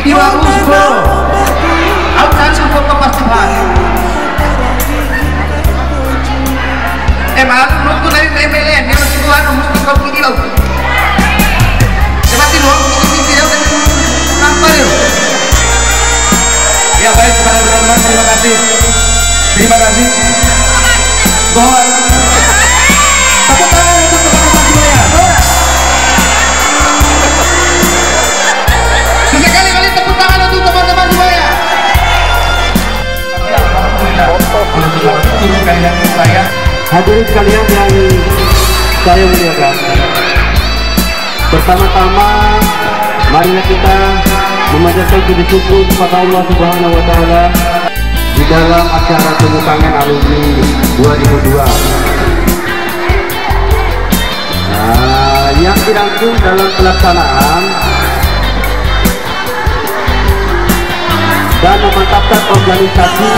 Idiwa Usgo Ausan Suko Kepasihan Emang Nunggu dari MLN Yang masih Tuhan Mesti kau gini loh Coba tidur Ini tidak Nampak yuk Ya baik kepada teman-teman Terima kasih Terima kasih Mohon tepuk tangan untuk teman-teman semuanya sekali-kali tepuk tangan untuk teman-teman semuanya hadirin sekalian yang saya muliakan, pertama-tama marilah kita memanjatkan puji syukur kepada Allah Subhanahu wa taala di dalam acara temu kangen alumni 2002 yang dirangkum dalam pelaksanaan dan memantapkan organisasi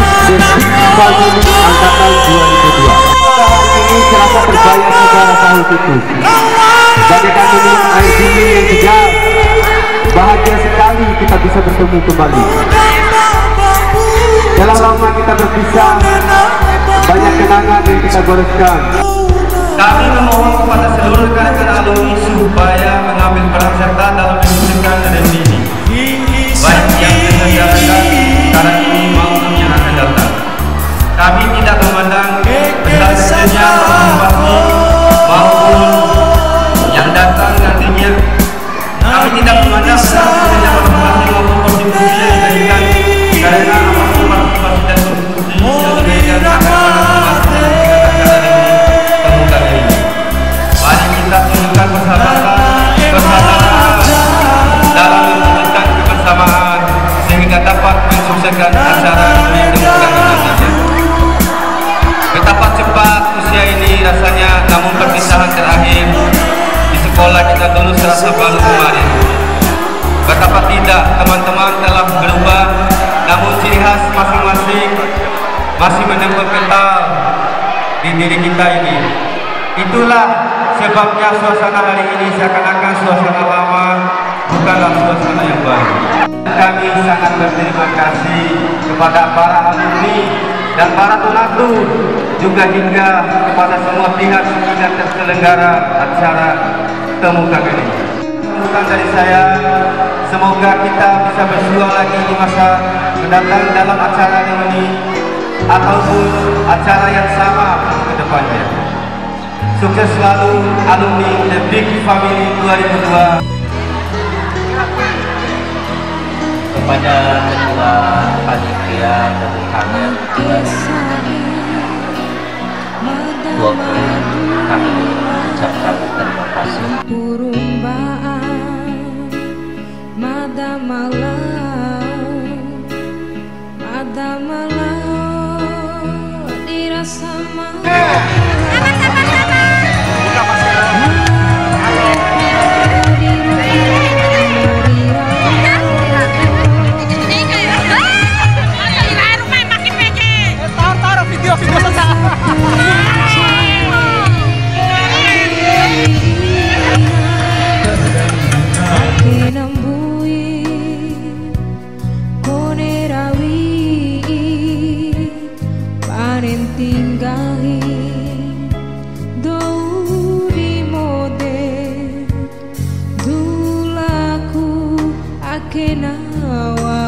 Family Angkatan 2002. Hari ini serasa berbayar negara tahun itu. Bagaikan minum air dingin yang segar, bahagia sekali kita bisa bertemu kembali. Dalam lama kita berpisah, banyak kenangan yang kita goreskan. Kami memohon kepada seluruh rekan-rekan alumni supaya mengambil peran serta dalam mewujudkan reuni ini, baik yang diselenggarakan sekarang ini maupun yang akan datang. Kami tidak memandang besar-besarnya bupati maupun yang datang nantinya. Kami tidak memandang besar-besarnya bupati maupun kontribusi yang diberikan, karena apapun partisipasi dan kontribusi yang diberikan akan tunjukkan persahabatan, persaudaraan dalam mewujudkan kebersamaan sehingga dapat mensukseskan acara ini dengan nantinya. Betapa cepat usia ini rasanya, namun perpisahan terakhir di sekolah kita dulu serasa baru kemarin. Betapa tidak, teman-teman telah berubah, namun ciri khas masing-masing masih menempel kental di diri kita ini. Itulah sebabnya suasana hari ini seakan-akan suasana lama, bukanlah suasana yang baru. Kami sangat berterima kasih kepada para alumni dan para donatur, juga hingga kepada semua pihak yang terselenggara acara temu kangen ini. Bukan dari saya, semoga kita bisa bersua lagi di masa mendatang dalam acara ini ataupun acara yang sama ke depannya. Sukses selalu alumni The Big Family 2002. Kepada ketua panitia temu kangen 2020 kami mengucapkan terima kasih. dirasa Kenawa